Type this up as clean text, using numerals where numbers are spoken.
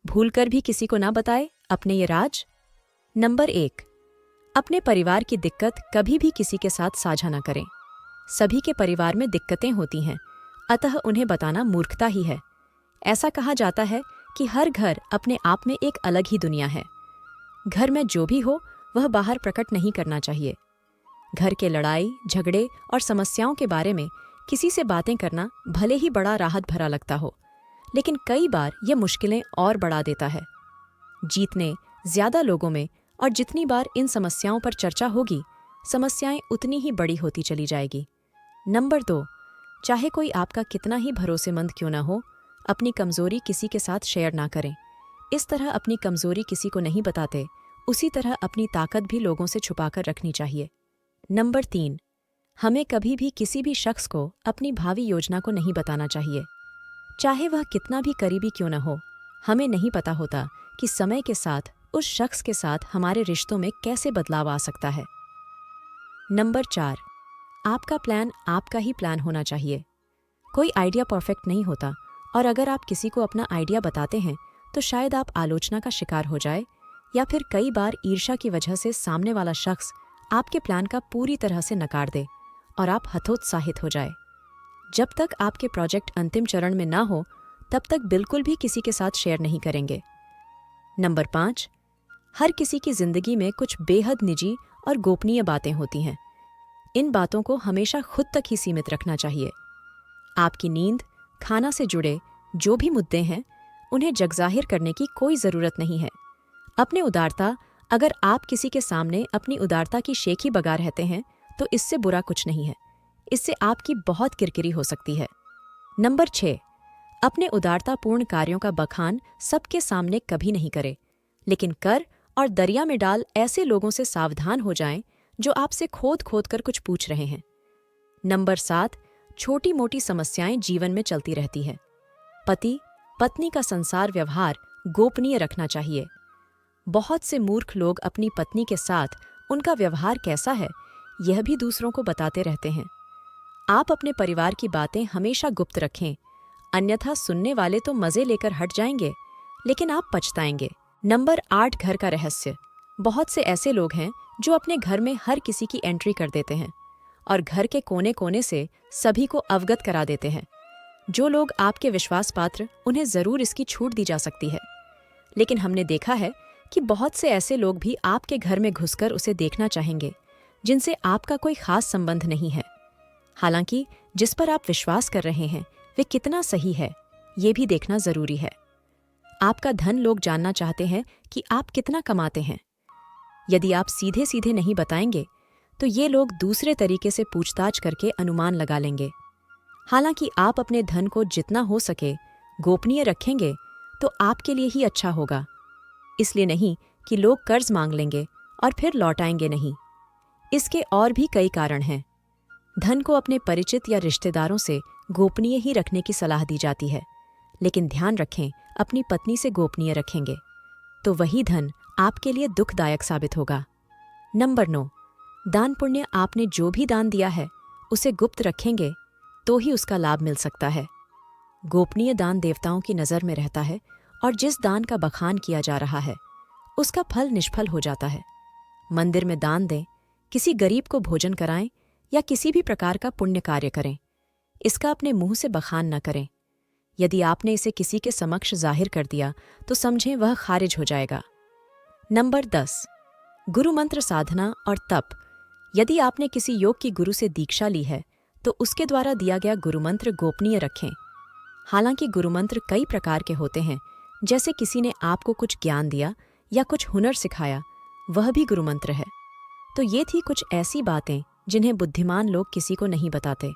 भूलकर भी किसी को ना बताए अपने ये राज। नंबर 1, अपने परिवार की दिक्कत कभी भी किसी के साथ साझा न करें। सभी के परिवार में दिक्कतें होती हैं, अतः उन्हें बताना मूर्खता ही है। ऐसा कहा जाता है कि हर घर अपने आप में एक अलग ही दुनिया है। घर में जो भी हो वह बाहर प्रकट नहीं करना चाहिए। घर के लड़ाई झगड़े और समस्याओं के बारे में किसी से बातें करना भले ही बड़ा राहत भरा लगता हो, लेकिन कई बार यह मुश्किलें और बढ़ा देता है। जीतने ज्यादा लोगों में और जितनी बार इन समस्याओं पर चर्चा होगी, समस्याएं उतनी ही बड़ी होती चली जाएगी। नंबर 2, चाहे कोई आपका कितना ही भरोसेमंद क्यों ना हो, अपनी कमजोरी किसी के साथ शेयर ना करें। इस तरह अपनी कमजोरी किसी को नहीं बताते, उसी तरह अपनी ताकत भी लोगों से छुपाकर रखनी चाहिए। नंबर 3, हमें कभी भी किसी भी शख्स को अपनी भावी योजना को नहीं बताना चाहिए, चाहे वह कितना भी करीबी क्यों न हो। हमें नहीं पता होता कि समय के साथ उस शख्स के साथ हमारे रिश्तों में कैसे बदलाव आ सकता है। नंबर 4, आपका प्लान आपका ही प्लान होना चाहिए। कोई आइडिया परफेक्ट नहीं होता, और अगर आप किसी को अपना आइडिया बताते हैं तो शायद आप आलोचना का शिकार हो जाए, या फिर कई बार ईर्ष्या की वजह से सामने वाला शख्स आपके प्लान का पूरी तरह से नकार दे और आप हतोत्साहित हो जाए। जब तक आपके प्रोजेक्ट अंतिम चरण में ना हो, तब तक बिल्कुल भी किसी के साथ शेयर नहीं करेंगे। नंबर 5, हर किसी की जिंदगी में कुछ बेहद निजी और गोपनीय बातें होती हैं। इन बातों को हमेशा खुद तक ही सीमित रखना चाहिए। आपकी नींद, खाना से जुड़े जो भी मुद्दे हैं, उन्हें जगजाहिर करने की कोई जरूरत नहीं है। अपने उदारता, अगर आप किसी के सामने अपनी उदारता की शेखी बगा रहते हैं तो इससे बुरा कुछ नहीं है। इससे आपकी बहुत किरकिरी हो सकती है। नंबर 6, अपने उदारतापूर्ण कार्यों का बखान सबके सामने कभी नहीं करें, लेकिन कर और दरिया में डाल ऐसे लोगों से सावधान हो जाएं जो आपसे खोद खोद कर कुछ पूछ रहे हैं। नंबर 7, छोटी मोटी समस्याएं जीवन में चलती रहती है। पति पत्नी का संसार व्यवहार गोपनीय रखना चाहिए। बहुत से मूर्ख लोग अपनी पत्नी के साथ उनका व्यवहार कैसा है यह भी दूसरों को बताते रहते हैं। आप अपने परिवार की बातें हमेशा गुप्त रखें, अन्यथा सुनने वाले तो मजे लेकर हट जाएंगे, लेकिन आप पछताएंगे। नंबर 8, घर का रहस्य। बहुत से ऐसे लोग हैं जो अपने घर में हर किसी की एंट्री कर देते हैं और घर के कोने कोने से सभी को अवगत करा देते हैं। जो लोग आपके विश्वास पात्र, उन्हें जरूर इसकी छूट दी जा सकती है, लेकिन हमने देखा है कि बहुत से ऐसे लोग भी आपके घर में घुसकर उसे देखना चाहेंगे जिनसे आपका कोई खास संबंध नहीं है। हालांकि जिस पर आप विश्वास कर रहे हैं वे कितना सही है, ये भी देखना जरूरी है। आपका धन लोग जानना चाहते हैं कि आप कितना कमाते हैं। यदि आप सीधे सीधे नहीं बताएंगे तो ये लोग दूसरे तरीके से पूछताछ करके अनुमान लगा लेंगे। हालांकि आप अपने धन को जितना हो सके गोपनीय रखेंगे तो आपके लिए ही अच्छा होगा। इसलिए नहीं कि लोग कर्ज मांग लेंगे और फिर लौटाएंगे नहीं। इसके और भी कई कारण हैं। धन को अपने परिचित या रिश्तेदारों से गोपनीय ही रखने की सलाह दी जाती है, लेकिन ध्यान रखें, अपनी पत्नी से गोपनीय रखेंगे तो वही धन आपके लिए दुखदायक साबित होगा। नंबर 9, दान पुण्य। आपने जो भी दान दिया है उसे गुप्त रखेंगे तो ही उसका लाभ मिल सकता है। गोपनीय दान देवताओं की नज़र में रहता है और जिस दान का बखान किया जा रहा है उसका फल निष्फल हो जाता है। मंदिर में दान दें, किसी गरीब को भोजन कराएं या किसी भी प्रकार का पुण्य कार्य करें, इसका अपने मुंह से बखान न करें। यदि आपने इसे किसी के समक्ष जाहिर कर दिया तो समझें वह खारिज हो जाएगा। नंबर 10, गुरु मंत्र साधना और तप। यदि आपने किसी योग की गुरु से दीक्षा ली है तो उसके द्वारा दिया गया गुरु मंत्र गोपनीय रखें। हालांकि गुरु मंत्र कई प्रकार के होते हैं, जैसे किसी ने आपको कुछ ज्ञान दिया या कुछ हुनर सिखाया, वह भी गुरु मंत्र है। तो ये थी कुछ ऐसी बातें जिन्हें बुद्धिमान लोग किसी को नहीं बताते।